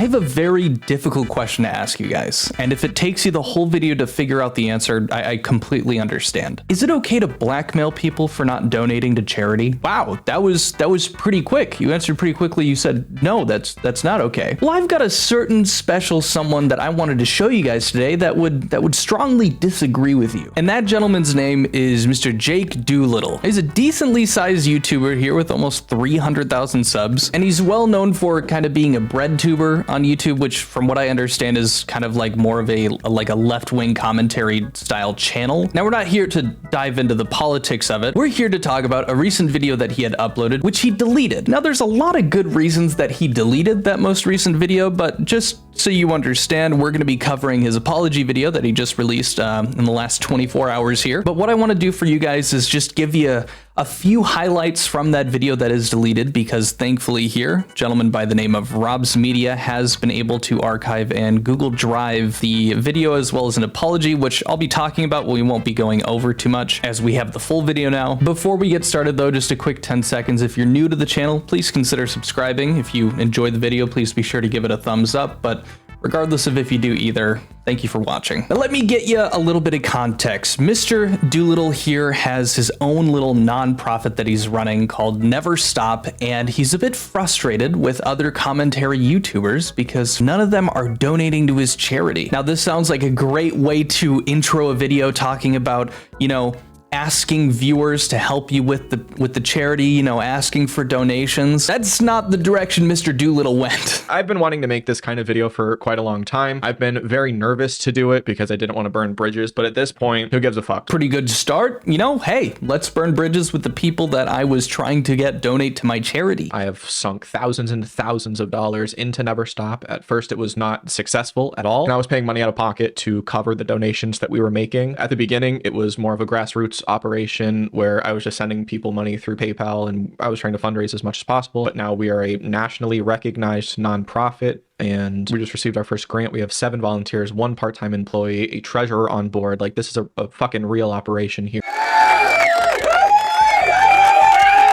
have a very difficult question to ask you guys, and if it takes you the whole video to figure out the answer, I completely understand. Is it okay to blackmail people for not donating to charity? Wow, that was pretty quick. You answered pretty quickly. You said, no, that's not okay. Well, I've got a certain special someone that I wanted to show you guys today that would strongly disagree with you. And that gentleman's name is Mr. Jake Doolittle. He's a decently sized YouTuber here with almost 300,000 subs, and he's well known for kind of being a bread tuber on YouTube, which from what I understand is kind of like more of a left-wing commentary style channel. Now, we're not here to dive into the politics of it. We're here to talk about a recent video that he had uploaded, which he deleted. Now, there's a lot of good reasons that he deleted that most recent video, but just so you understand, we're going to be covering his apology video that he just released in the last 24 hours here. But what I want to do for you guys is just give you a few highlights from that video that is deleted, because thankfully here, a gentleman by the name of Rob's Media has been able to archive and Google Drive the video as well as an apology, which I'll be talking about. We won't be going over too much as we have the full video now. Before we get started though, just a quick 10 seconds. If you're new to the channel, please consider subscribing. If you enjoy the video, please be sure to give it a thumbs up. But regardless of if you do either, thank you for watching. Now let me get you a little bit of context. Mr. Doolittle here has his own little nonprofit that he's running called Never Stop, and he's a bit frustrated with other commentary YouTubers because none of them are donating to his charity. Now this sounds like a great way to intro a video talking about, you know, asking viewers to help you with the charity, you know, asking for donations. That's not the direction Mr. Doolittle went. I've been wanting to make this kind of video for quite a long time. I've been very nervous to do it because I didn't want to burn bridges, but at this point, who gives a fuck? Pretty good start. You know, hey, let's burn bridges with the people that I was trying to get donate to my charity. I have sunk thousands and thousands of dollars into Never Stop. At first, it was not successful at all, and I was paying money out of pocket to cover the donations that we were making. At the beginning, it was more of a grassroots operation where I was just sending people money through PayPal and I was trying to fundraise as much as possible. But now we are a nationally recognized nonprofit and we just received our first grant. We have 7 volunteers, 1 part-time employee, a treasurer on board. Like, this is a fucking real operation here.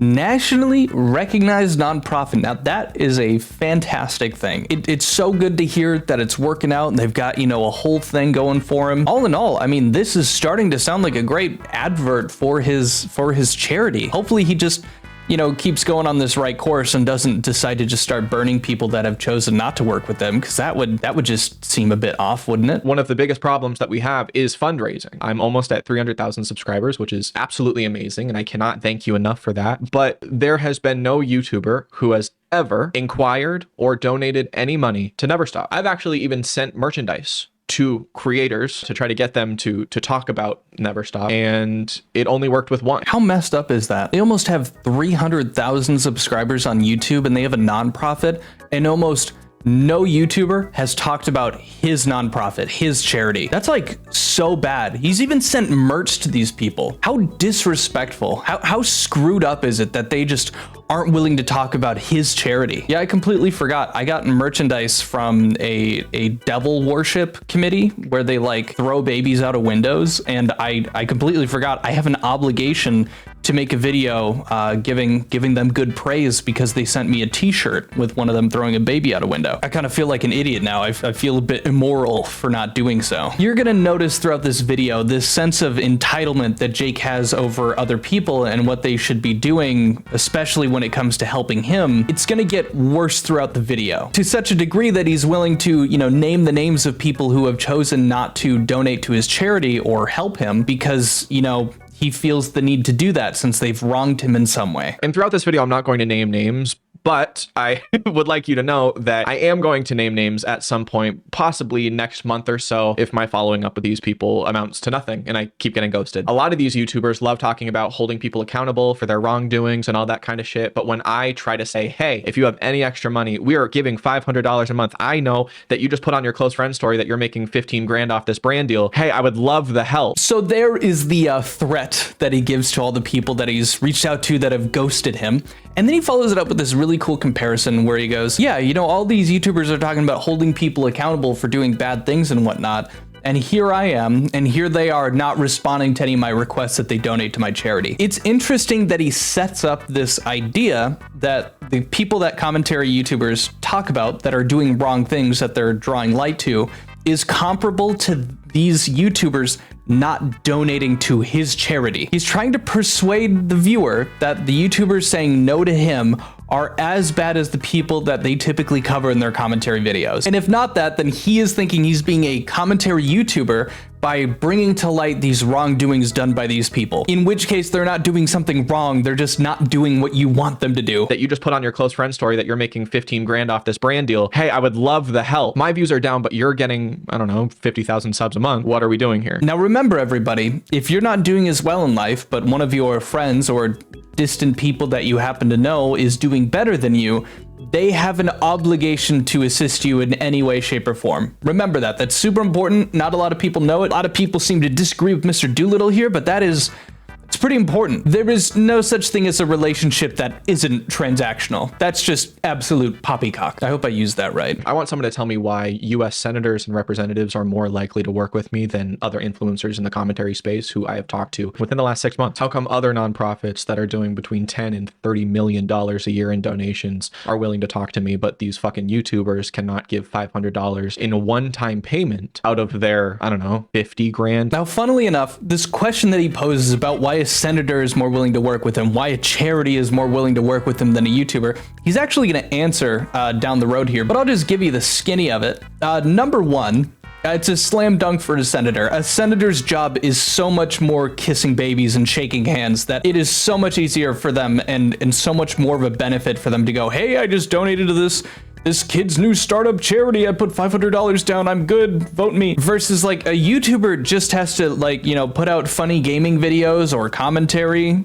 Nationally recognized nonprofit. Now that is a fantastic thing. It's so good to hear that it's working out and they've got, you know, a whole thing going for him. All in all, I mean, this is starting to sound like a great advert for his charity. Hopefully he just, you know, keeps going on this right course and doesn't decide to just start burning people that have chosen not to work with them, because that would just seem a bit off, wouldn't it? One of the biggest problems that we have is fundraising. I'm almost at 300,000 subscribers, which is absolutely amazing, and I cannot thank you enough for that. But there has been no YouTuber who has ever inquired or donated any money to Never Stop. I've actually even sent merchandise to creators to try to get them to talk about Never Stop, and it only worked with 1. How messed up is that? They almost have 300,000 subscribers on YouTube and they have a nonprofit, and almost no YouTuber has talked about his nonprofit, his charity. That's like so bad. He's even sent merch to these people. How disrespectful. How screwed up is it that they just aren't willing to talk about his charity? Yeah, I completely forgot. I got merchandise from a devil worship committee where they like throw babies out of windows, and I completely forgot I have an obligation to make a video giving them good praise because they sent me a t-shirt with one of them throwing a baby out a window. I kind of feel like an idiot now. I feel a bit immoral for not doing so. You're gonna notice throughout this video this sense of entitlement that Jake has over other people and what they should be doing, especially when it comes to helping him. It's gonna get worse throughout the video, to such a degree that he's willing to, you know, name the names of people who have chosen not to donate to his charity or help him because, you know, he feels the need to do that since they've wronged him in some way. And throughout this video, I'm not going to name names, but I would like you to know that I am going to name names at some point, possibly next month or so, if my following up with these people amounts to nothing and I keep getting ghosted. A lot of these YouTubers love talking about holding people accountable for their wrongdoings and all that kind of shit. But when I try to say, hey, if you have any extra money, we are giving $500 a month. I know that you just put on your close friend story that you're making 15 grand off this brand deal. Hey, I would love the help. So there is the threat that he gives to all the people that he's reached out to that have ghosted him. And then he follows it up with this really cool comparison where he goes, yeah, you know, all these YouTubers are talking about holding people accountable for doing bad things and whatnot. And here I am, and here they are not responding to any of my requests that they donate to my charity. It's interesting that he sets up this idea that the people that commentary YouTubers talk about that are doing wrong things that they're drawing light to is comparable to these YouTubers not donating to his charity. He's trying to persuade the viewer that the YouTubers saying no to him are as bad as the people that they typically cover in their commentary videos. And if not that, then he is thinking he's being a commentary YouTuber by bringing to light these wrongdoings done by these people. In which case, they're not doing something wrong, they're just not doing what you want them to do. That you just put on your close friend story that you're making 15 grand off this brand deal. Hey, I would love the help. My views are down, but you're getting, I don't know, 50,000 subs a month. What are we doing here? Now remember, everybody, if you're not doing as well in life, but one of your friends or distant people that you happen to know is doing better than you, they have an obligation to assist you in any way, shape, or form. Remember that. That's super important. Not a lot of people know it. A lot of people seem to disagree with Mr. Doolittle here, but it's pretty important. There is no such thing as a relationship that isn't transactional. That's just absolute poppycock. I hope I used that right. I want someone to tell me why US senators and representatives are more likely to work with me than other influencers in the commentary space who I have talked to within the last 6 months. How come other nonprofits that are doing between $10 and $30 million a year in donations are willing to talk to me, but these fucking YouTubers cannot give $500 in a one-time payment out of their, I don't know, 50 grand? Now, funnily enough, this question that he poses about why a senator is more willing to work with him, why a charity is more willing to worok with him than a YouTuber, he's actually going to answer down the road here, but I'll just give you the skinny of it. Number one, it's a slam dunk for a senator. A senator's job is so much more kissing babies and shaking hands that it is so much easier for them and so much more of a benefit for them to go, hey, I just donated to this kid's new startup charity. I put $500 down. I'm good. Vote me. Versus like a YouTuber just has to like, you know, put out funny gaming videos or commentary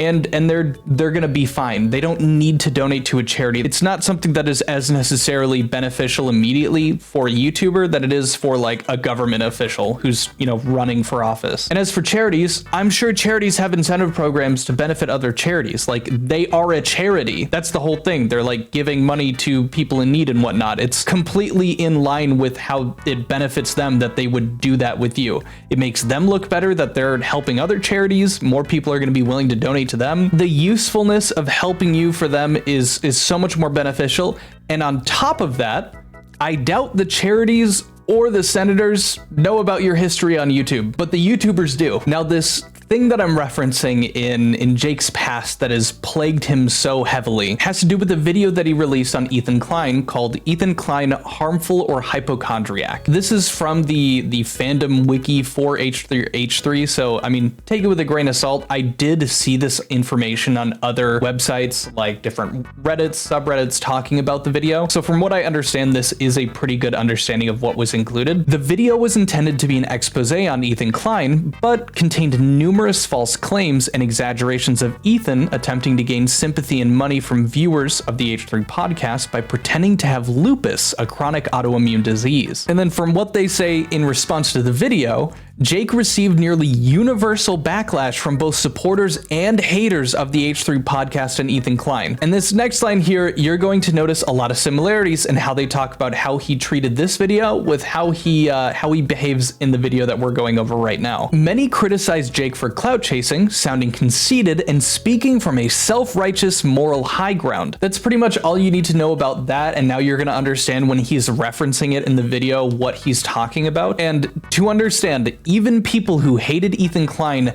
and they're gonna be fine. They don't need to donate to a charity. It's not something that is as necessarily beneficial immediately for a YouTuber that it is for like a government official who's, you know, running for office. And as for charities, I'm sure charities have incentive programs to benefit other charities. Like they are a charity. That's the whole thing. They're like giving money to people in need and whatnot. It's completely in line with how it benefits them that they would do that with you. It makes them look better that they're helping other charities. More people are gonna be willing to donate to them. The usefulness of helping you for them is so much more beneficial. And on top of that, I doubt the charities or the senators know about your history on YouTube, but the YouTubers do. Now, this thing that I'm referencing in Jake's past that has plagued him so heavily has to do with the video that he released on Ethan Klein called Ethan Klein Harmful or Hypochondriac. This is from the fandom wiki for H3, so I mean, take it with a grain of salt. I did see this information on other websites like different Reddits, subreddits talking about the video. So from what I understand, this is a pretty good understanding of what was included. The video was intended to be an expose on Ethan Klein, but contained numerous false claims and exaggerations of Ethan attempting to gain sympathy and money from viewers of the H3 podcast by pretending to have lupus, a chronic autoimmune disease. And then from what they say in response to the video, Jake received nearly universal backlash from both supporters and haters of the H3 podcast and Ethan Klein. And this next line here, you're going to notice a lot of similarities in how they talk about how he treated this video with how he behaves in the video that we're going over right now. Many criticize Jake for clout chasing, sounding conceited, and speaking from a self-righteous moral high ground. That's pretty much all you need to know about that, and now you're gonna understand when he's referencing it in the video what he's talking about. And to understand, even people who hated Ethan Klein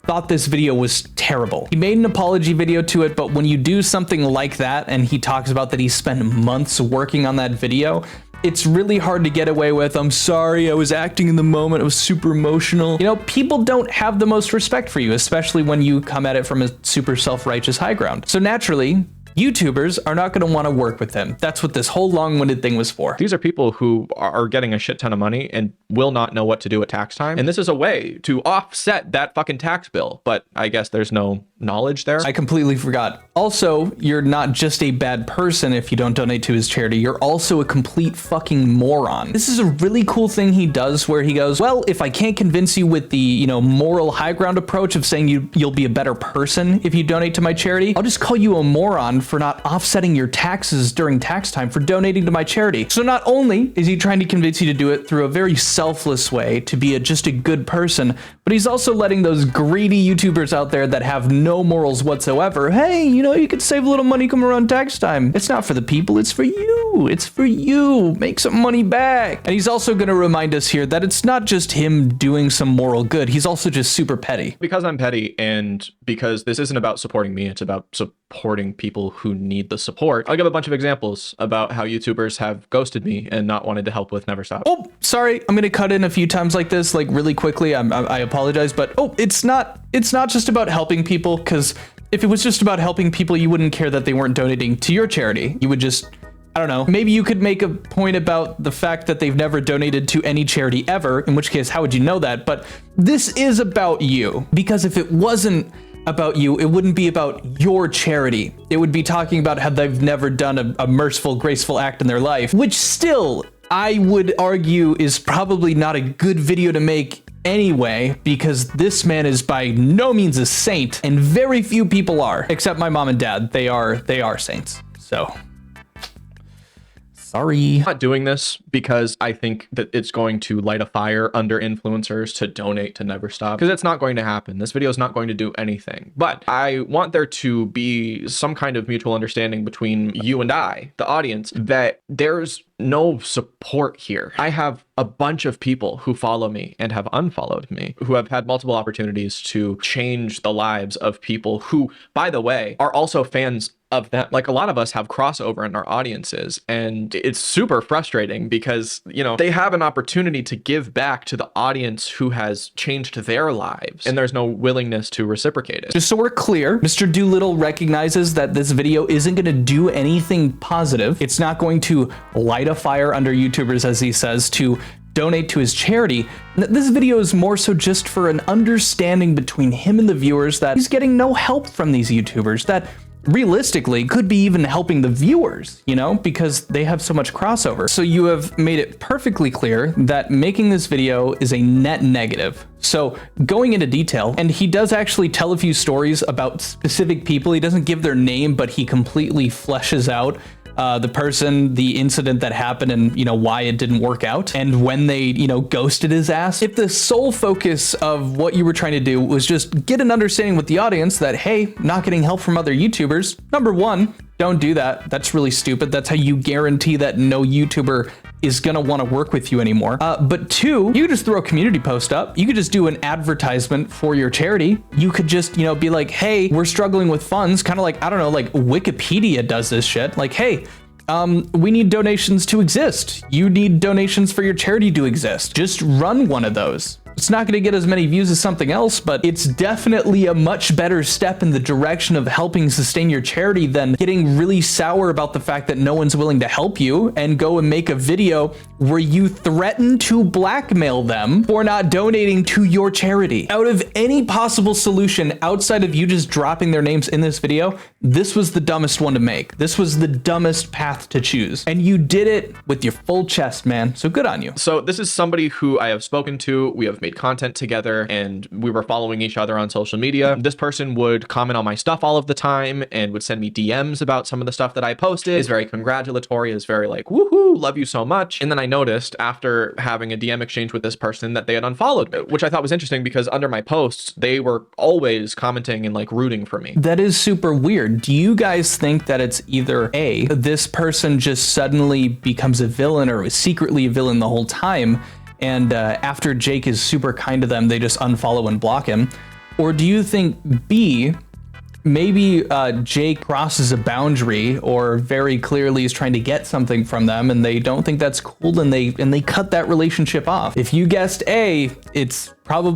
thought this video was terrible. He made an apology video to it, but when you do something like that and he talks about that he spent months working on that video, it's really hard to get away with, I'm sorry, I was acting in the moment, it was super emotional. You know, people don't have the most respect for you, especially when you come at it from a super self-righteous high ground. So naturally, YouTubers are not going to want to work with him. That's what this whole long-winded thing was for. These are people who are getting a shit ton of money and will not know what to do at tax time. And this is a way to offset that fucking tax bill. But I guess there's no knowledge there. I completely forgot. Also, you're not just a bad person if you don't donate to his charity. You're also a complete fucking moron. This is a really cool thing he does where he goes, well, if I can't convince you with the, you know, moral high ground approach of saying you'll be a better person if you donate to my charity, I'll just call you a moron for not offsetting your taxes during tax time for donating to my charity. So not only is he trying to convince you to do it through a very selfless way to be just a good person, but he's also letting those greedy YouTubers out there that have no morals whatsoever, hey, you know, you could save a little money come around tax time. It's not for the people, it's for you. It's for you. Make some money back. And he's also going to remind us here that it's not just him doing some moral good. He's also just super petty. Because I'm petty and because this isn't about supporting me, it's about supporting people who need the support. I'll give a bunch of examples about how YouTubers have ghosted me and not wanted to help with Never Stop. Oh, sorry. I'm going to cut in a few times like this, like really quickly. I apologize, but it's not just about helping people, because if it was just about helping people, you wouldn't care that they weren't donating to your charity. You would just, I don't know, maybe you could make a point about the fact that they've never donated to any charity ever, in which case, how would you know that? But this is about you, because if it wasn't about you, it wouldn't be about your charity. It would be talking about how they've never done a merciful, graceful act in their life, which still, I would argue, is probably not a good video to make anyway, because this man is by no means a saint, and very few people are, except my mom and dad. They are saints. So sorry. I'm not doing this because I think that it's going to light a fire under influencers to donate to Never Stop, because it's not going to happen. This video is not going to do anything, but I want there to be some kind of mutual understanding between you and I, the audience, that there's no support here. I have a bunch of people who follow me and have unfollowed me, who have had multiple opportunities to change the lives of people who, by the way, are also fans of them. Like, a lot of us have crossover in our audiences, and it's super frustrating because, you know, they have an opportunity to give back to the audience who has changed their lives, and there's no willingness to reciprocate it. Just so we're clear, Mr. Doolittle recognizes that this video isn't going to do anything positive. It's not going to light a fire under YouTubers, as he says, to donate to his charity. This video is more so just for an understanding between him and the viewers that he's getting no help from these YouTubers, that realistically could be even helping the viewers, you know, because they have so much crossover. So you have made it perfectly clear that making this video is a net negative. So going into detail, and he does actually tell a few stories about specific people. He doesn't give their name, but he completely fleshes out the person, the incident that happened, and, you know, why it didn't work out, and when they, you know, ghosted his ass. If the sole focus of what you were trying to do was just get an understanding with the audience that, hey, not getting help from other YouTubers, number one, don't do that. That's really stupid. That's how you guarantee that no YouTuber is gonna want to work with you anymore. But two, you could just throw a community post up. You could just do an advertisement for your charity. You could just, you know, be like, hey, we're struggling with funds, kind of like, I don't know, like Wikipedia does this shit. Like, hey, we need donations to exist. You need donations for your charity to exist. Just run one of those. It's not going to get as many views as something else, but it's definitely a much better step in the direction of helping sustain your charity than getting really sour about the fact that no one's willing to help you and go and make a video where you threaten to blackmail them for not donating to your charity. Out of any possible solution outside of you just dropping their names in this video, this was the dumbest one to make. This was the dumbest path to choose. And you did it with your full chest, man. So good on you. So this is somebody who I have spoken to. We have made content together and we were following each other on social media. This person would comment on my stuff all of the time and would send me DMs about some of the stuff that I posted. Is very congratulatory, is very like, woohoo, love you so much. And then I noticed after having a DM exchange with this person that they had unfollowed me, which I thought was interesting because under my posts, they were always commenting and like rooting for me. That is super weird. Do you guys think that it's either A, this person just suddenly becomes a villain or was secretly a villain the whole time, and after Jake is super kind to them, they just unfollow and block him? Or do you think B, maybe Jake crosses a boundary or very clearly is trying to get something from them and they don't think that's cool and they cut that relationship off? If you guessed A,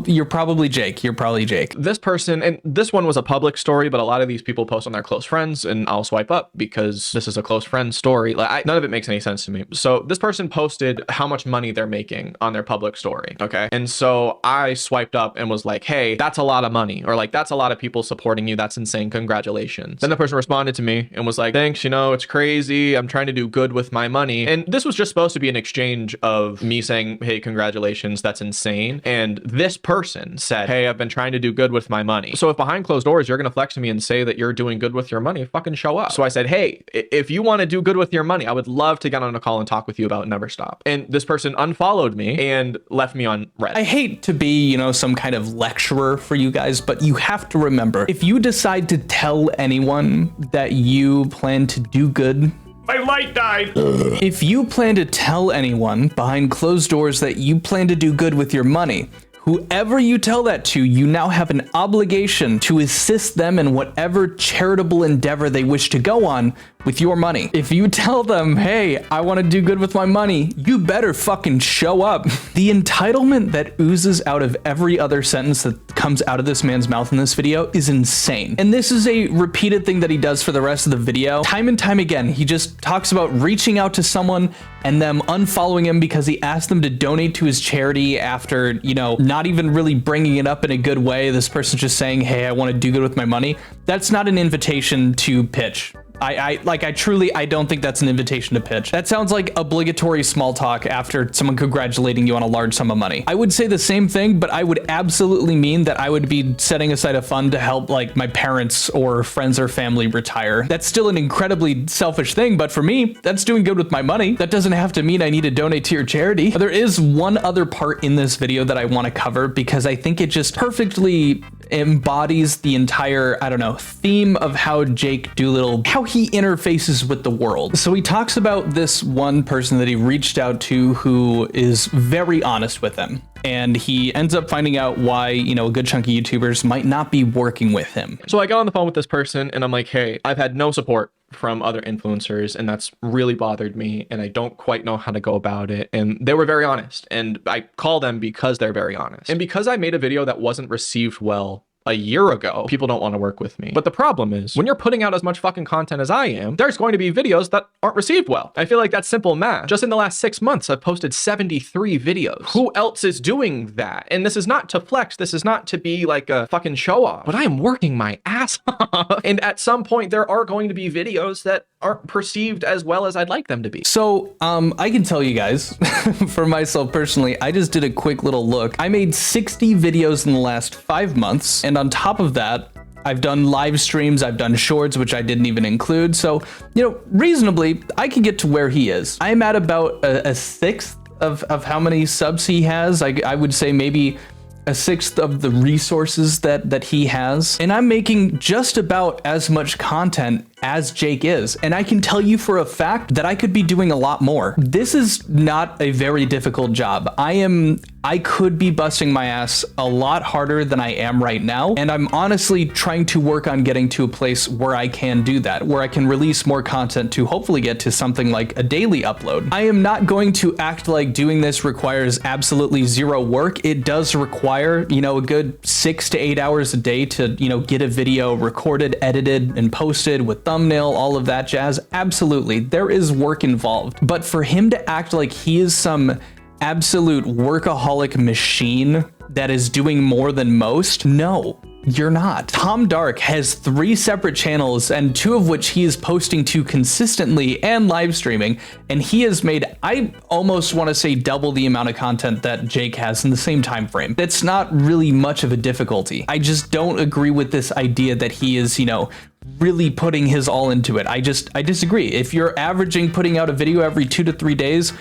you're probably Jake. You're probably Jake. This person, and this one was a public story, but a lot of these people post on their close friends and I'll swipe up because this is a close friend story. Like none of it makes any sense to me. So this person posted how much money they're making on their public story. Okay. And so I swiped up and was like, hey, that's a lot of money, or like, that's a lot of people supporting you. That's insane. Congratulations. Then the person responded to me and was like, thanks, you know, it's crazy. I'm trying to do good with my money. And this was just supposed to be an exchange of me saying, hey, congratulations. That's insane. And this this person said, hey, I've been trying to do good with my money. So if behind closed doors, you're going to flex to me and say that you're doing good with your money, fucking show up. So I said, hey, if you want to do good with your money, I would love to get on a call and talk with you about Never Stop. And this person unfollowed me and left me on red. I hate to be, you know, some kind of lecturer for you guys, but you have to remember, if you decide to tell anyone that you plan to do good, my light died. If you plan to tell anyone behind closed doors that you plan to do good with your money, whoever you tell that to, you now have an obligation to assist them in whatever charitable endeavor they wish to go on with your money. If you tell them, hey, I want to do good with my money, you better fucking show up. The entitlement that oozes out of every other sentence that comes out of this man's mouth in this video is insane. And this is a repeated thing that he does for the rest of the video. Time and time again, he just talks about reaching out to someone and them unfollowing him because he asked them to donate to his charity after, you know, not even really bringing it up in a good way. This person's just saying, hey, I want to do good with my money. That's not an invitation to pitch. I don't think that's an invitation to pitch. That sounds like obligatory small talk after someone congratulating you on a large sum of money. I would say the same thing, but I would absolutely mean that I would be setting aside a fund to help like my parents or friends or family retire. That's still an incredibly selfish thing, but for me, that's doing good with my money. That doesn't have to mean I need to donate to your charity. There is one other part in this video that I want to cover because I think it just perfectly embodies the entire, I don't know, theme of how Jake Doolittle, how he interfaces with the world. So he talks about this one person that he reached out to who is very honest with him. And he ends up finding out why, you know, a good chunk of YouTubers might not be working with him. So I got on the phone with this person and I'm like, hey, I've had no support from other influencers and that's really bothered me and I don't quite know how to go about it. And they were very honest and I call them because they're very honest. And because I made a video that wasn't received well a year ago, people don't want to work with me. But the problem is when you're putting out as much fucking content as I am, there's going to be videos that aren't received well. I feel like that's simple math. Just in the last 6 months, I've posted 73 videos. Who else is doing that? And this is not to flex. This is not to be like a fucking show off, but I am working my ass off. And at some point there are going to be videos that aren't perceived as well as I'd like them to be. So I can tell you guys, for myself personally, I just did a quick little look. I made 60 videos in the last 5 months. And on top of that, I've done live streams, I've done shorts, which I didn't even include. So, you know, reasonably, I can get to where he is. I'm at about a sixth of how many subs he has. I would say maybe a sixth of the resources that he has. And I'm making just about as much content as Jake is. And I can tell you for a fact that I could be doing a lot more. This is not a very difficult job. I could be busting my ass a lot harder than I am right now. And I'm honestly trying to work on getting to a place where I can do that, where I can release more content to hopefully get to something like a daily upload. I am not going to act like doing this requires absolutely zero work. It does require, you know, a good 6 to 8 hours a day to, you know, get a video recorded, edited, and posted with thumbnail, all of that jazz. Absolutely, there is work involved. But for him to act like he is some absolute workaholic machine that is doing more than most, no, you're not. Tom Dark has 3 separate channels and 2 of which he is posting to consistently and live streaming, and he has made, I almost want to say, double the amount of content that Jake has in the same time frame. That's not really much of a difficulty. I just don't agree with this idea that he is, you know, really putting his all into it. I disagree. If you're averaging putting out a video every 2 to 3 days,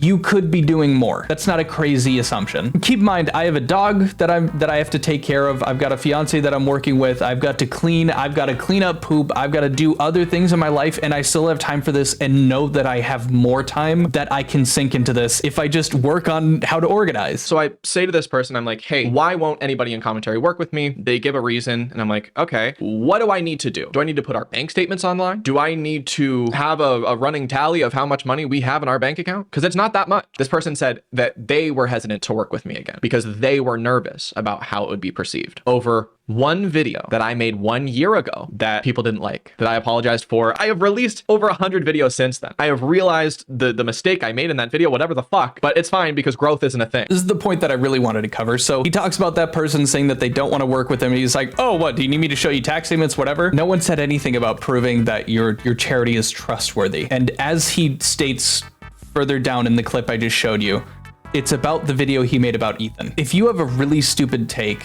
you could be doing more. That's not a crazy assumption. Keep in mind, I have a dog that I have to take care of. I've got a fiance that I'm working with. I've got to clean. I've got to clean up poop. I've got to do other things in my life, and I still have time for this and know that I have more time that I can sink into this if I just work on how to organize. So I say to this person, I'm like, hey, why won't anybody in commentary work with me? They give a reason, and I'm like, okay, what do I need to do? Do I need to put our bank statements online? Do I need to have a running tally of how much money we have in our bank account? Because it's not that much. This person said that they were hesitant to work with me again because they were nervous about how it would be perceived over one video that I made 1 year ago that people didn't like, that I apologized for. I have released over 100 videos since then. I have realized the mistake I made in that video, whatever the fuck, but it's fine because growth isn't a thing. This is the point that I really wanted to cover. So he talks about that person saying that they don't want to work with him. He's like, oh, what, do you need me to show you tax statements, whatever? No one said anything about proving that your charity is trustworthy. And as he states further down in the clip I just showed you, It's about the video he made about Ethan. If you have a really stupid take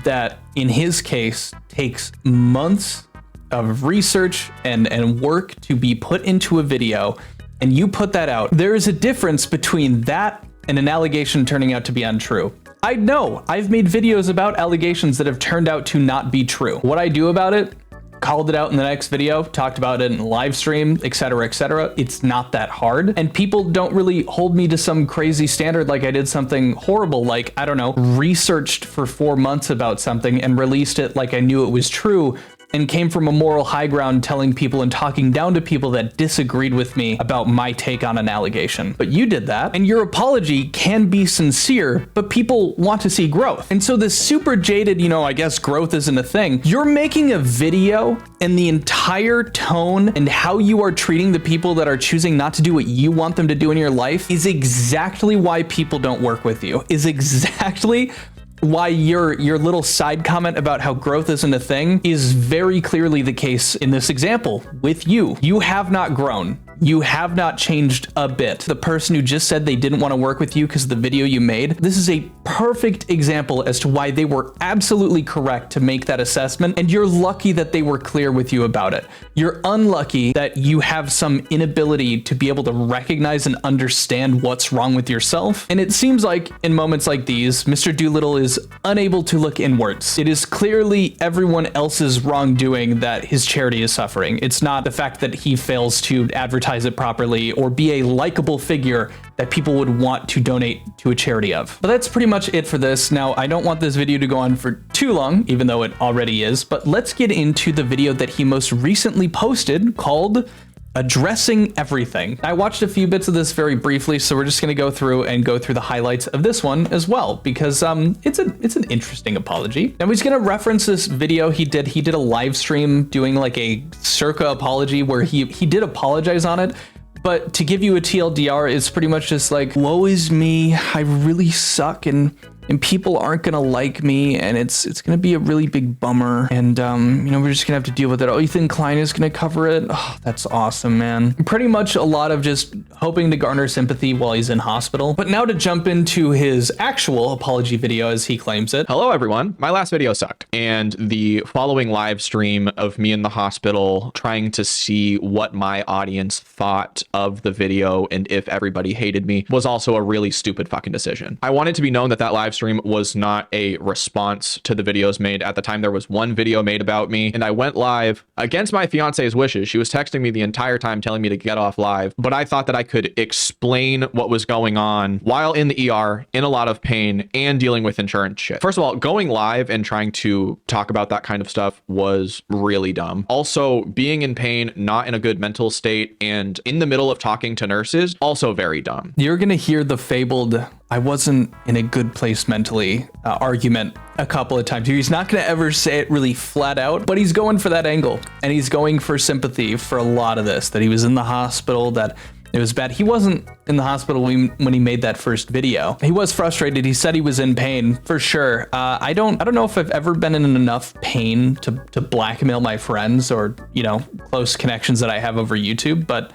that, in his case, takes months of research and work to be put into a video, and you put that out, there is a difference between that and an allegation turning out to be untrue. I know, I've made videos about allegations that have turned out to not be true. What I do about it, called it out in the next video, talked about it in live stream, etc., etc. It's not that hard. And people don't really hold me to some crazy standard like I did something horrible, like, I don't know, researched for 4 months about something and released it like I knew it was true, and came from a moral high ground telling people and talking down to people that disagreed with me about my take on an allegation. But you did that, and your apology can be sincere, but people want to see growth. And so this super jaded, I guess growth isn't a thing. You're making a video, and the entire tone and how you are treating the people that are choosing not to do what you want them to do in your life is exactly why people don't work with you, is exactly why your little side comment about how growth isn't a thing is very clearly the case in this example with you. You have not grown. You have not changed a bit. The person who just said they didn't want to work with you because of the video you made, this is a perfect example as to why they were absolutely correct to make that assessment, and you're lucky that they were clear with you about it. You're unlucky that you have some inability to be able to recognize and understand what's wrong with yourself. And it seems like in moments like these, Mr. Doolittle is unable to look inwards. It is clearly everyone else's wrongdoing that his charity is suffering. It's not the fact that he fails to advertise it properly or be a likable figure that people would want to donate to a charity of. But that's pretty much it for this. Now, I don't want this video to go on for too long, even though it already is, but let's get into the video that he most recently posted called Addressing Everything. I watched a few bits of this very briefly, so we're just going to go through the highlights of this one as well, because it's an interesting apology. Now he's going to reference this video he did a live stream doing like a circa apology where he did apologize on it. But to give you a TLDR, it's pretty much just like, woe is me, I really suck, and people aren't gonna like me, and it's gonna be a really big bummer, and we're just gonna have to deal with it. Oh, Ethan Klein is gonna cover it. Oh, that's awesome, man. Pretty much a lot of just hoping to garner sympathy while he's in hospital. But now to jump into his actual apology video, as he claims it. Hello, everyone. My last video sucked, and the following live stream of me in the hospital trying to see what my audience thought of the video and if everybody hated me was also a really stupid fucking decision. I want it to be known that live stream was not a response to the videos made. At the time, there was one video made about me, and I went live against my fiance's wishes. She was texting me the entire time telling me to get off live, but I thought that I could explain what was going on while in the ER, in a lot of pain, and dealing with insurance shit. First of all, going live and trying to talk about that kind of stuff was really dumb. Also, being in pain, not in a good mental state, and in the middle of talking to nurses, also very dumb. You're gonna hear the fabled "I wasn't in a good place mentally" argument a couple of times. He's not gonna ever say it really flat out, but he's going for that angle, and he's going for sympathy for a lot of this, that he was in the hospital, that it was bad. He wasn't in the hospital when he made that first video. He was frustrated. He said he was in pain for sure. I don't know if I've ever been in enough pain to blackmail my friends or, close connections that I have over YouTube, but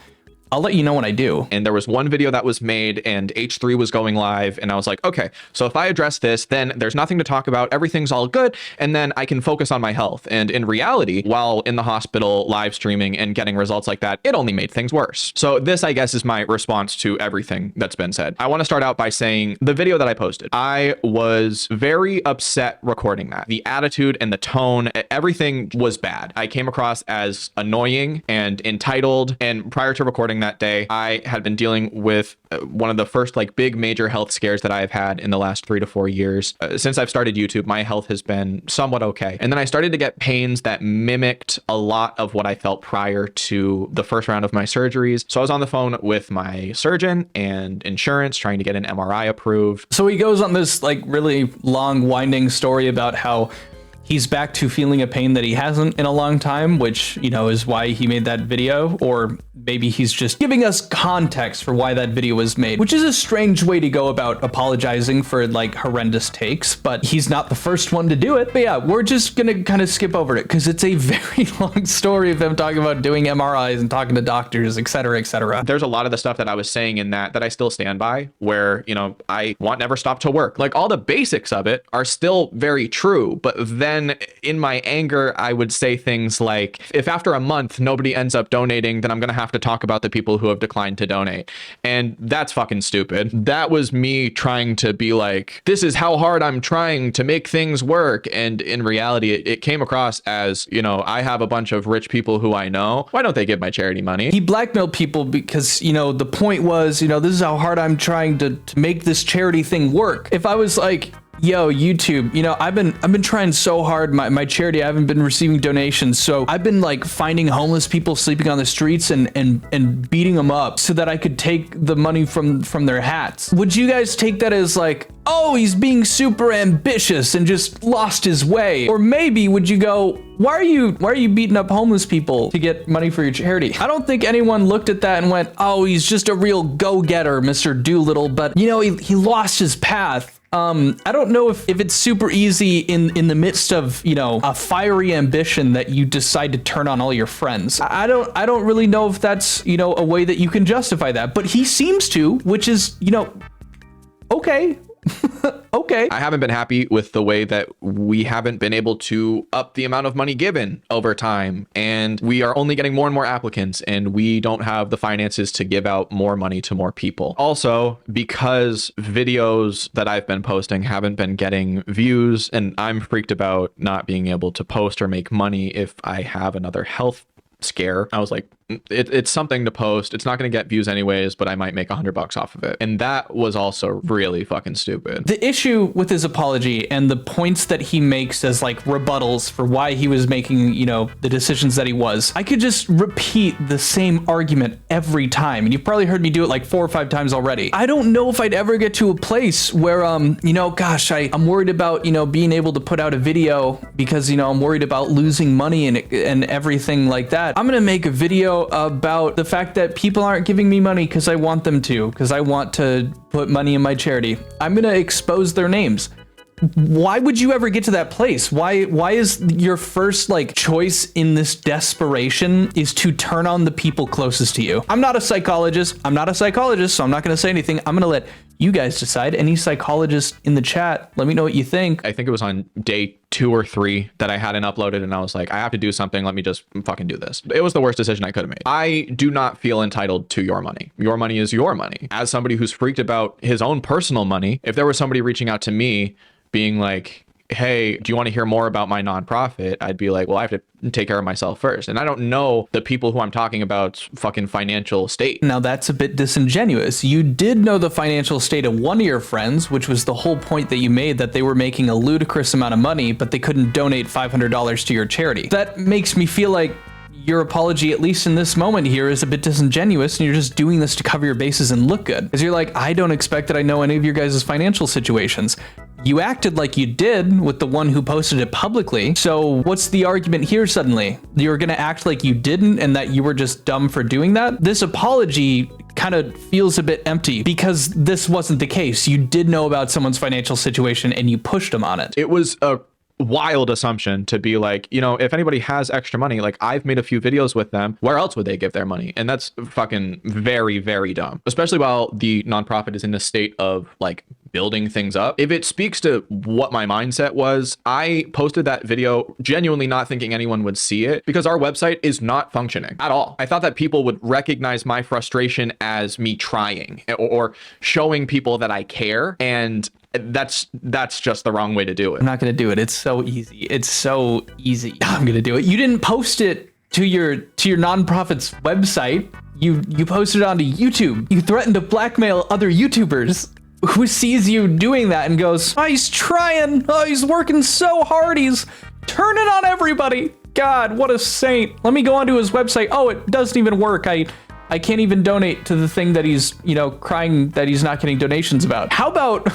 I'll let you know when I do. And there was one video that was made and H3 was going live, and I was like, okay, so if I address this, then there's nothing to talk about, everything's all good, and then I can focus on my health. And in reality, while in the hospital live streaming and getting results like that, it only made things worse. So this, I guess, is my response to everything that's been said. I want to start out by saying the video that I posted, I was very upset recording that. The attitude and the tone, everything was bad. I came across as annoying and entitled, and prior to recording that day, I had been dealing with one of the first big major health scares that I've had in the last 3 to 4 years. Since I've started YouTube, my health has been somewhat okay. And then I started to get pains that mimicked a lot of what I felt prior to the first round of my surgeries. So I was on the phone with my surgeon and insurance trying to get an MRI approved. So he goes on this really long winding story about how he's back to feeling a pain that he hasn't in a long time, which, you know, is why he made that video. Or maybe he's just giving us context for why that video was made, which is a strange way to go about apologizing for like horrendous takes, but he's not the first one to do it. But yeah, we're just gonna kind of skip over it because it's a very long story of him talking about doing MRIs and talking to doctors, et cetera, et cetera. There's a lot of the stuff that I was saying in that I still stand by, where, you know, I want never stop to work. Like, all the basics of it are still very true. But then in my anger, I would say things like, if after a month nobody ends up donating, then I'm going to have to talk about the people who have declined to donate. And that's fucking stupid. That was me trying to be like, this is how hard I'm trying to make things work. And in reality, it came across as, you know, I have a bunch of rich people who I know. Why don't they give my charity money? He blackmailed people because, you know, the point was, you know, this is how hard I'm trying to make this charity thing work. If I was like, yo, YouTube, you know, I've been trying so hard, my charity, I haven't been receiving donations, so I've been like finding homeless people sleeping on the streets and beating them up so that I could take the money from their hats. Would you guys take that as like, oh, he's being super ambitious and just lost his way? Or maybe would you go, why are you beating up homeless people to get money for your charity? I don't think anyone looked at that and went, oh, he's just a real go-getter, Mr. Doolittle, but you know, he lost his path. I don't know if it's super easy in the midst of, you know, a fiery ambition that you decide to turn on all your friends. I don't really know if that's, you know, a way that you can justify that, but he seems to, which is, you know, okay. Okay. I haven't been happy with the way that we haven't been able to up the amount of money given over time. And we are only getting more and more applicants, and we don't have the finances to give out more money to more people. Also, because videos that I've been posting haven't been getting views, and I'm freaked about not being able to post or make money if I have another health scare. I was like, it's something to post. It's not going to get views anyways, but I might make $100 off of it. And that was also really fucking stupid. The issue with his apology and the points that he makes as like rebuttals for why he was making, you know, the decisions that he was, I could just repeat the same argument every time. And you've probably heard me do it like 4 or 5 times already. I don't know if I'd ever get to a place where, you know, gosh, I'm worried about, you know, being able to put out a video because, you know, I'm worried about losing money and everything like that. I'm going to make a video about the fact that people aren't giving me money because I want them to, because I want to put money in my charity. I'm going to expose their names. Why would you ever get to that place? Why is your first like choice in this desperation is to turn on the people closest to you? I'm not a psychologist, so I'm not going to say anything. I'm going to let you guys decide. Any psychologist in the chat, let me know what you think. I think it was on day 2 or 3 that I hadn't uploaded, and I was like, I have to do something. Let me just fucking do this. It was the worst decision I could have made. I do not feel entitled to your money. Your money is your money. As somebody who's freaked about his own personal money, if there was somebody reaching out to me being like, hey, do you want to hear more about my nonprofit? I'd be like, well, I have to take care of myself first. And I don't know the people who I'm talking about's fucking financial state. Now that's a bit disingenuous. You did know the financial state of one of your friends, which was the whole point that you made, that they were making a ludicrous amount of money, but they couldn't donate $500 to your charity. That makes me feel like your apology, at least in this moment here, is a bit disingenuous, and you're just doing this to cover your bases and look good. Because you're like, I don't expect that I know any of your guys' financial situations. You acted like you did with the one who posted it publicly. So what's the argument here suddenly? You're gonna act like you didn't and that you were just dumb for doing that? This apology kind of feels a bit empty because this wasn't the case. You did know about someone's financial situation and you pushed them on it. It was a wild assumption to be like, you know, if anybody has extra money, like I've made a few videos with them, where else would they give their money? And that's fucking very, very dumb, especially while the nonprofit is in a state of like building things up. If it speaks to what my mindset was, I posted that video genuinely not thinking anyone would see it because our website is not functioning at all. I thought that people would recognize my frustration as me trying or showing people that I care, and that's just the wrong way to do it. I'm not gonna do it. It's so easy. It's so easy. I'm gonna do it. You didn't post it to your nonprofit's website. You posted it onto YouTube. You threatened to blackmail other YouTubers. Who sees you doing that and goes, oh, he's trying. Oh, he's working so hard. He's turning on everybody. God, what a saint. Let me go onto his website. Oh, it doesn't even work. I I can't even donate to the thing that he's, you know, crying that he's not getting donations about. How about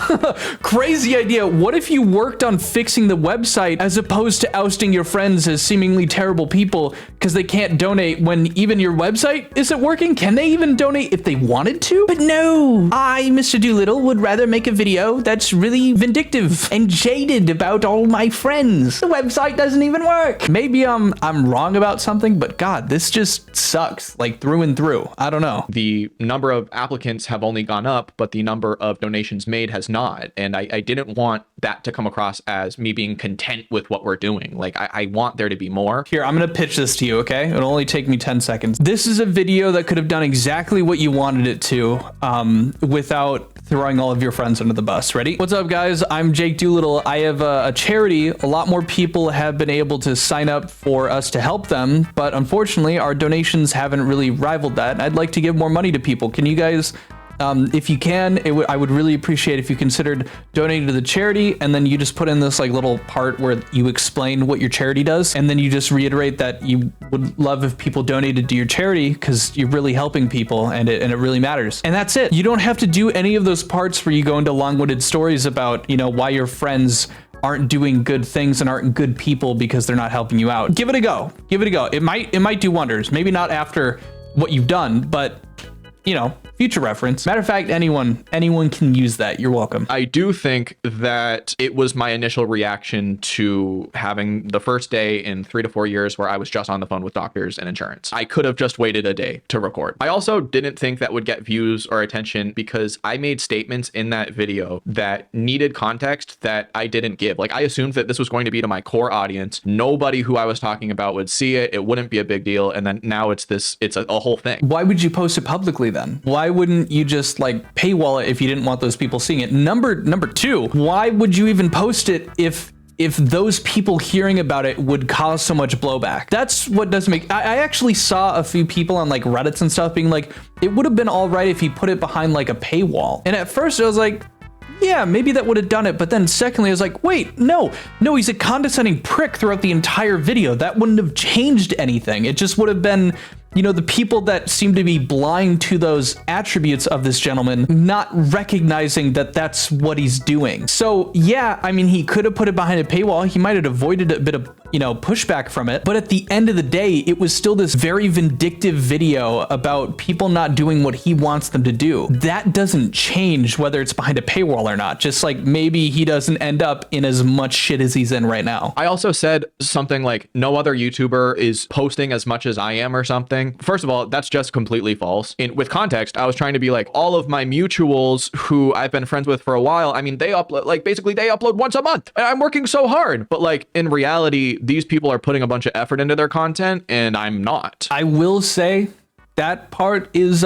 crazy idea? What if you worked on fixing the website as opposed to ousting your friends as seemingly terrible people because they can't donate when even your website isn't working? Can they even donate if they wanted to? But no, I, Mr. Doolittle, would rather make a video that's really vindictive and jaded about all my friends. The website doesn't even work. Maybe I'm wrong about something, but God, this just sucks, like through and through. I don't know. The number of applicants have only gone up, but the number of donations made has not. And I didn't want that to come across as me being content with what we're doing. Like, I want there to be more. Here, I'm gonna pitch this to you, okay? It'll only take me 10 seconds. This is a video that could have done exactly what you wanted it to, without throwing all of your friends under the bus. Ready? What's up, guys? I'm Jake Doolittle. I have a charity. A lot more people have been able to sign up for us to help them, but unfortunately, our donations haven't really rivaled that. I'd like to give more money to people. Can you guys, if you can, I would really appreciate if you considered donating to the charity, and then you just put in this like little part where you explain what your charity does, and then you just reiterate that you would love if people donated to your charity because you're really helping people and it really matters. And that's it. You don't have to do any of those parts where you go into long-winded stories about, you know, why your friends aren't doing good things and aren't good people because they're not helping you out. Give it a go. Give it a go. It might do wonders. Maybe not after what you've done, but you know, future reference. Matter of fact, anyone can use that. You're welcome. I do think that it was my initial reaction to having the first day in 3 to 4 years where I was just on the phone with doctors and insurance. I could have just waited a day to record. I also didn't think that would get views or attention because I made statements in that video that needed context that I didn't give. Like, I assumed that this was going to be to my core audience. Nobody who I was talking about would see it. It wouldn't be a big deal. And then now it's a whole thing. Why would you post it publicly then? Why wouldn't you just like paywall it if you didn't want those people seeing it? Number two, why would you even post it if those people hearing about it would cause so much blowback? That's what doesn't make. I actually saw a few people on like Reddits and stuff being like, it would have been all right if he put it behind like a paywall. And at first I was like, yeah, maybe that would have done it. But then secondly, I was like, wait, no, he's a condescending prick throughout the entire video. That wouldn't have changed anything. It just would have been, you know, the people that seem to be blind to those attributes of this gentleman not recognizing that that's what he's doing. So yeah, I mean, he could have put it behind a paywall. He might have avoided a bit of, you know, pushback from it. But at the end of the day, it was still this very vindictive video about people not doing what he wants them to do. That doesn't change whether it's behind a paywall or not. Just like maybe he doesn't end up in as much shit as he's in right now. I also said something like no other YouTuber is posting as much as I am or something. First of all, that's just completely false. With context, I was trying to be like, all of my mutuals who I've been friends with for a while, I mean, they upload, like, basically they upload once a month. And I'm working so hard. But like, in reality, these people are putting a bunch of effort into their content and I'm not. I will say that part is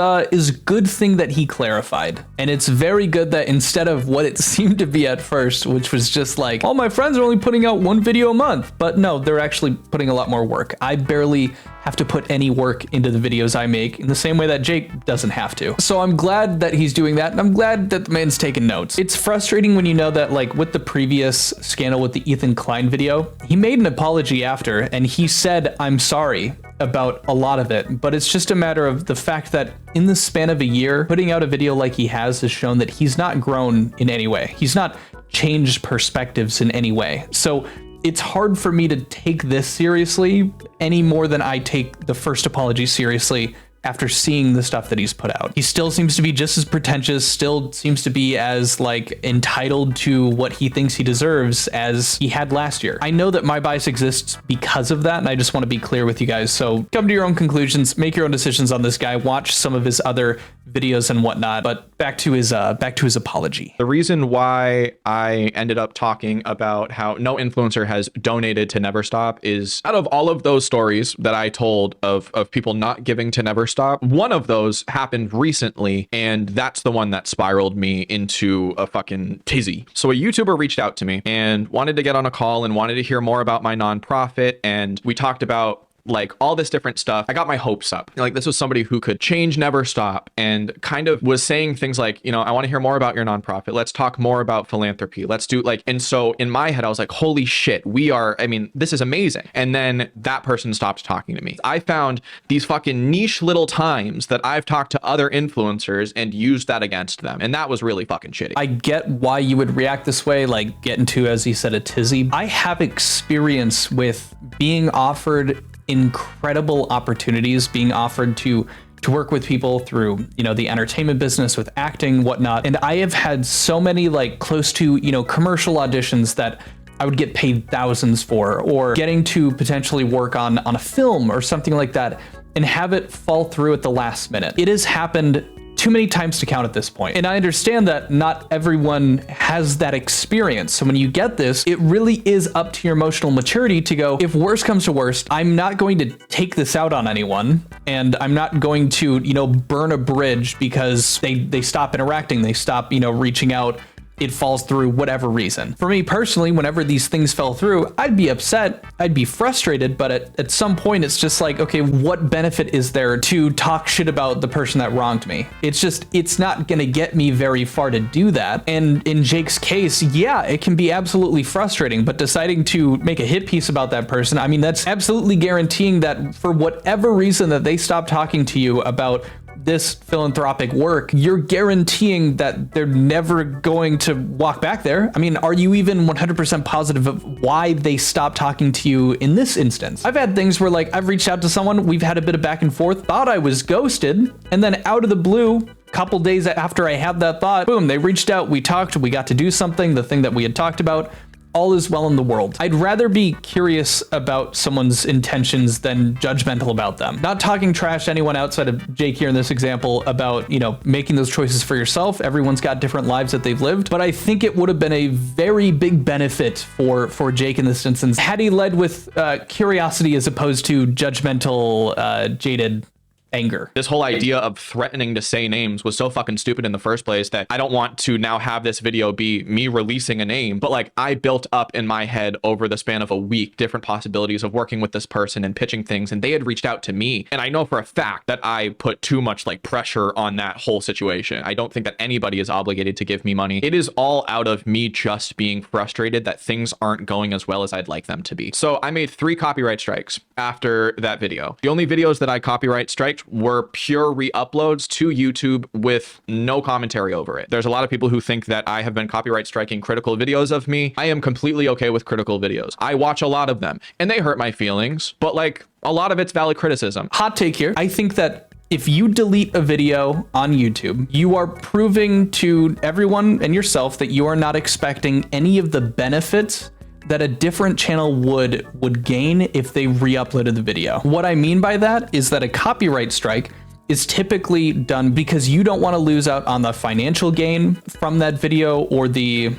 good thing that he clarified. And it's very good that instead of what it seemed to be at first, which was just like, all my friends are only putting out 1 video a month, but no, they're actually putting a lot more work. I barely have to put any work into the videos I make in the same way that Jake doesn't have to. So I'm glad that he's doing that, and I'm glad that the man's taking notes. It's frustrating when you know that, like, with the previous scandal with the Ethan Klein video, he made an apology after, and he said, I'm sorry about a lot of it, but it's just a matter of the fact that in the span of a year, putting out a video like he has shown that he's not grown in any way. He's not changed perspectives in any way. So it's hard for me to take this seriously any more than I take the first apology seriously after seeing the stuff that he's put out. He still seems to be just as pretentious, still seems to be as like entitled to what he thinks he deserves as he had last year. I know that my bias exists because of that, and I just want to be clear with you guys. So come to your own conclusions, make your own decisions on this guy, watch some of his other videos and whatnot. But back to his apology. The reason why I ended up talking about how no influencer has donated to Never Stop is out of all of those stories that I told of people not giving to Never Stop, one of those happened recently, and that's the one that spiraled me into a fucking tizzy. So a YouTuber reached out to me and wanted to get on a call and wanted to hear more about my nonprofit, and we talked about like all this different stuff. I got my hopes up. Like, this was somebody who could change, never stop, and kind of was saying things like, you know, I want to hear more about your nonprofit. Let's talk more about philanthropy. Let's do like, and so in my head, I was like, holy shit, I mean, this is amazing. And then that person stopped talking to me. I found these fucking niche little times that I've talked to other influencers and used that against them. And that was really fucking shitty. I get why you would react this way, like get into, as he said, a tizzy. I have experience with being offered incredible opportunities, being offered to work with people through, you know, the entertainment business with acting, whatnot. And I have had so many like close to, you know, commercial auditions that I would get paid thousands for, or getting to potentially work on a film or something like that and have it fall through at the last minute. It has happened too many times to count at this point. And I understand that not everyone has that experience. So when you get this, it really is up to your emotional maturity to go, if worst comes to worst, I'm not going to take this out on anyone. And I'm not going to, you know, burn a bridge because they stop interacting, they stop, you know, reaching out. It falls through whatever reason. For me personally, whenever these things fell through, I'd be upset, I'd be frustrated, but at some point it's just like, okay, what benefit is there to talk shit about the person that wronged me? It's not gonna get me very far to do that. And in Jake's case, yeah, it can be absolutely frustrating, but deciding to make a hit piece about that person, I mean, that's absolutely guaranteeing that for whatever reason that they stop talking to you about this philanthropic work, you're guaranteeing that they're never going to walk back there. I mean, are you even 100% positive of why they stopped talking to you in this instance? I've had things where like I've reached out to someone, we've had a bit of back and forth, thought I was ghosted, and then out of the blue, couple days after I had that thought, boom, they reached out, we talked, we got to do something, the thing that we had talked about. All is well in the world. I'd rather be curious about someone's intentions than judgmental about them. Not talking trash to anyone outside of Jake here in this example about, you know, making those choices for yourself. Everyone's got different lives that they've lived, but I think it would have been a very big benefit for Jake in this instance had he led with curiosity as opposed to judgmental, jaded anger. This whole idea of threatening to say names was so fucking stupid in the first place that I don't want to now have this video be me releasing a name, but like I built up in my head over the span of a week different possibilities of working with this person and pitching things, and they had reached out to me, and I know for a fact that I put too much like pressure on that whole situation. I don't think that anybody is obligated to give me money. It is all out of me just being frustrated that things aren't going as well as I'd like them to be. So I made 3 copyright strikes after that video. The only videos that I copyright striked were pure re-uploads to YouTube with no commentary over it. There's a lot of people who think that I have been copyright striking critical videos of me. I am completely okay with critical videos. I watch a lot of them and they hurt my feelings, but like a lot of it's valid criticism. Hot take here. I think that if you delete a video on YouTube, you are proving to everyone and yourself that you are not expecting any of the benefits that a different channel would gain if they re-uploaded the video. What I mean by that is that a copyright strike is typically done because you don't want to lose out on the financial gain from that video or the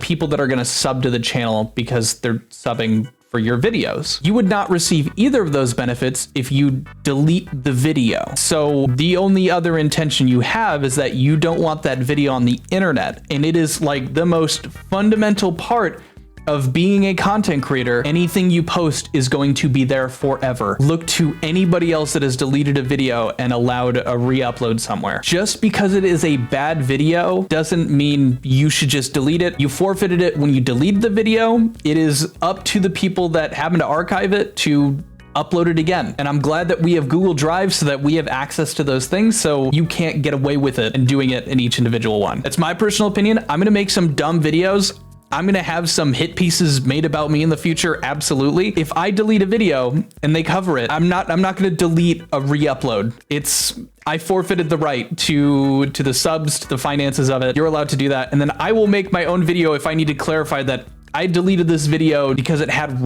people that are going to sub to the channel because they're subbing for your videos. You would not receive either of those benefits if you delete the video. So the only other intention you have is that you don't want that video on the internet. And it is like the most fundamental part of being a content creator. Anything you post is going to be there forever. Look to anybody else that has deleted a video and allowed a re-upload somewhere. Just because it is a bad video doesn't mean you should just delete it. You forfeited it when you deleted the video. It is up to the people that happen to archive it to upload it again. And I'm glad that we have Google Drive so that we have access to those things, so you can't get away with it and doing it in each individual one. That's my personal opinion. I'm gonna make some dumb videos. I'm gonna have some hit pieces made about me in the future, absolutely. If I delete a video and they cover it, I'm not gonna delete a re-upload. I forfeited the right to the subs, to the finances of it. You're allowed to do that. And then I will make my own video if I need to clarify that I deleted this video because it had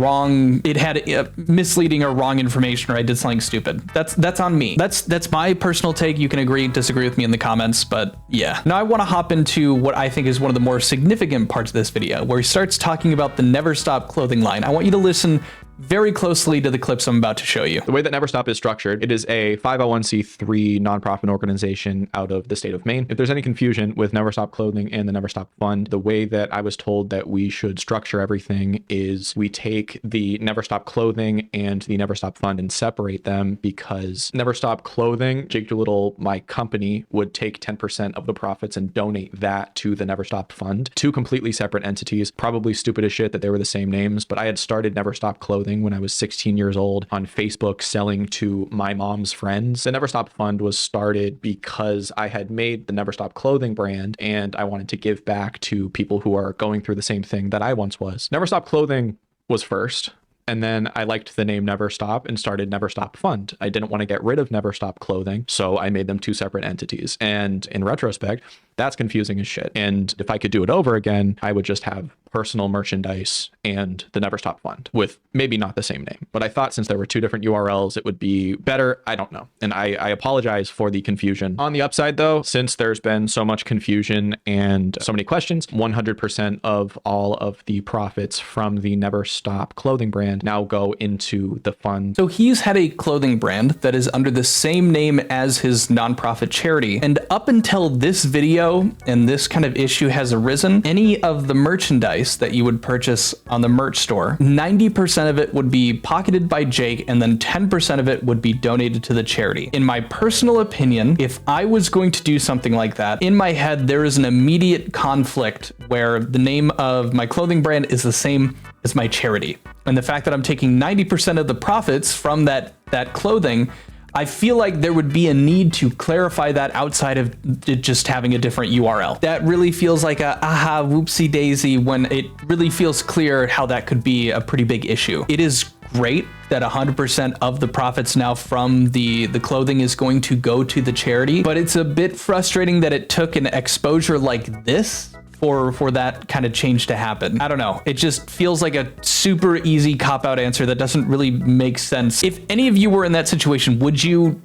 misleading or wrong information, or I did something stupid. That's on me. That's my personal take. You can agree, disagree with me in the comments, but yeah. Now I want to hop into what I think is one of the more significant parts of this video, where he starts talking about the Never Stop clothing line. I want you to listen very closely to the clips I'm about to show you. The way that Neverstop is structured, it is a 501c3 nonprofit organization out of the state of Maine. If there's any confusion with Neverstop Clothing and the Neverstop Fund, the way that I was told that we should structure everything is we take the Neverstop Clothing and the Neverstop Fund and separate them, because Neverstop Clothing, Jake Doolittle, my company, would take 10% of the profits and donate that to the Neverstop Fund. Two completely separate entities. Probably stupid as shit that they were the same names, but I had started Neverstop Clothing when I was 16 years old on Facebook selling to my mom's friends. The Neverstop Fund was started because I had made the Neverstop Clothing brand and I wanted to give back to people who are going through the same thing that I once was. Neverstop Clothing was first. And then I liked the name Neverstop and started Neverstop Fund. I didn't want to get rid of Neverstop Clothing, so I made them two separate entities. And in retrospect, that's confusing as shit. And if I could do it over again, I would just have personal merchandise and the Neverstop Fund with maybe not the same name. But I thought since there were two different URLs, it would be better. I don't know. And I apologize for the confusion. On the upside though, since there's been so much confusion and so many questions, 100% of all of the profits from the Neverstop Clothing brand now go into the fund. So he's had a clothing brand that is under the same name as his nonprofit charity. And up until this video and this kind of issue has arisen, any of the merchandise that you would purchase on the merch store, 90% of it would be pocketed by Jake and then 10% of it would be donated to the charity. In my personal opinion, if I was going to do something like that, in my head, there is an immediate conflict where the name of my clothing brand is the same as my charity. And the fact that I'm taking 90% of the profits from that clothing, I feel like there would be a need to clarify that outside of it just having a different URL. That really feels like a aha whoopsie daisy when it really feels clear how that could be a pretty big issue. It is great that 100% of the profits now from the clothing is going to go to the charity, but it's a bit frustrating that it took an exposure like this for that kind of change to happen. I don't know. It just feels like a super easy cop-out answer that doesn't really make sense. If any of you were in that situation, would you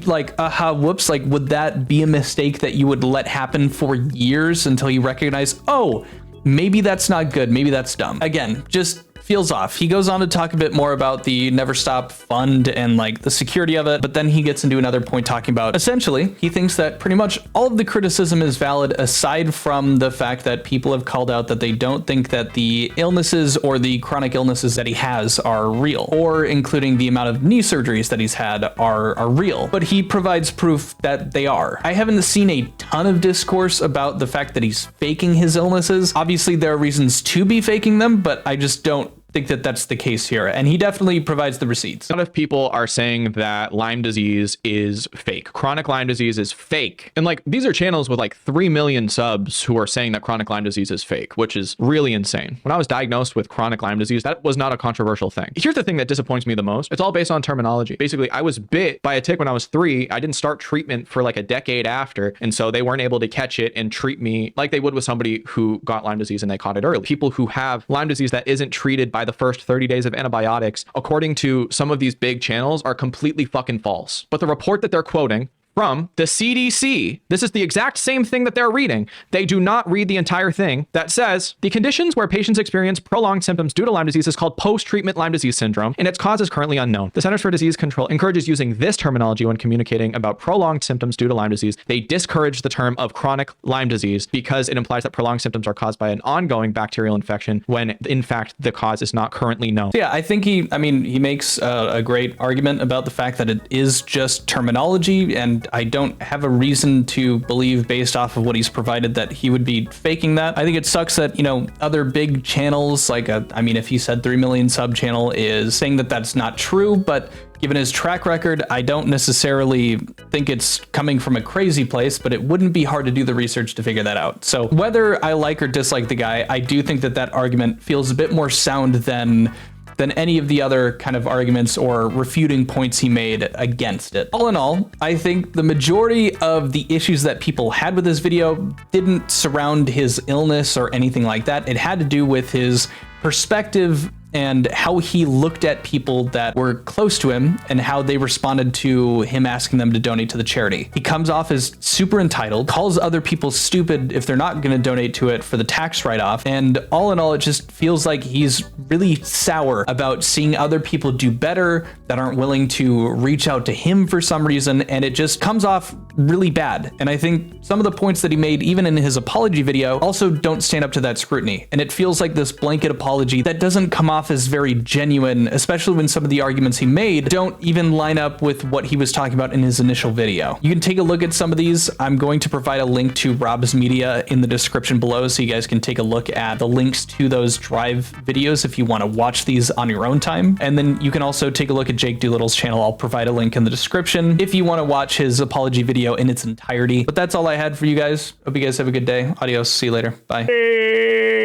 like, aha, whoops, like, would that be a mistake that you would let happen for years until you recognize, oh, maybe that's not good, maybe that's dumb? Again, just feels off. He goes on to talk a bit more about the Neverstop Fund and like the security of it, but then he gets into another point talking about, essentially, he thinks that pretty much all of the criticism is valid aside from the fact that people have called out that they don't think that the illnesses or the chronic illnesses that he has are real, or including the amount of knee surgeries that he's had are real, but he provides proof that they are. I haven't seen a ton of discourse about the fact that he's faking his illnesses. Obviously, there are reasons to be faking them, but I just don't think that that's the case here, and he definitely provides the receipts. A lot of people are saying that Lyme disease is fake. Chronic Lyme disease is fake. And like, these are channels with like 3 million subs who are saying that chronic Lyme disease is fake, which is really insane. When I was diagnosed with chronic Lyme disease, that was not a controversial thing. Here's the thing that disappoints me the most. It's all based on terminology. Basically, I was bit by a tick when I was 3. I didn't start treatment for like a decade after, and so they weren't able to catch it and treat me like they would with somebody who got Lyme disease and they caught it early. People who have Lyme disease that isn't treated by the first 30 days of antibiotics, according to some of these big channels, are completely fucking false. But the report that they're quoting from the CDC, this is the exact same thing that they're reading. They do not read the entire thing that says the conditions where patients experience prolonged symptoms due to Lyme disease is called post-treatment Lyme disease syndrome, and its cause is currently unknown. The Centers for Disease Control encourages using this terminology when communicating about prolonged symptoms due to Lyme disease. They discourage the term of chronic Lyme disease because it implies that prolonged symptoms are caused by an ongoing bacterial infection when in fact the cause is not currently known. Yeah, I think he makes a great argument about the fact that it is just terminology, and I don't have a reason to believe based off of what he's provided that he would be faking that. I think it sucks that, you know, other big channels like, if he said 3 million sub channel is saying that that's not true, but given his track record, I don't necessarily think it's coming from a crazy place, but it wouldn't be hard to do the research to figure that out. So whether I like or dislike the guy, I do think that that argument feels a bit more sound than any of the other kind of arguments or refuting points he made against it. All in all, I think the majority of the issues that people had with this video didn't surround his illness or anything like that. It had to do with his perspective and how he looked at people that were close to him and how they responded to him asking them to donate to the charity. He comes off as super entitled, calls other people stupid if they're not going to donate to it for the tax write-off, and all in all, it just feels like he's really sour about seeing other people do better that aren't willing to reach out to him for some reason, and it just comes off really bad. And I think some of the points that he made, even in his apology video, also don't stand up to that scrutiny. And it feels like this blanket apology that doesn't come off as very genuine, especially when some of the arguments he made don't even line up with what he was talking about in his initial video. You can take a look at some of these. I'm going to provide a link to Rob's media in the description below so you guys can take a look at the links to those Drive videos if you want to watch these on your own time. And then you can also take a look at Jake Doolittle's channel. I'll provide a link in the description if you want to watch his apology video in its entirety. But that's all I had for you guys. Hope you guys have a good day. Adios. See you later. Bye.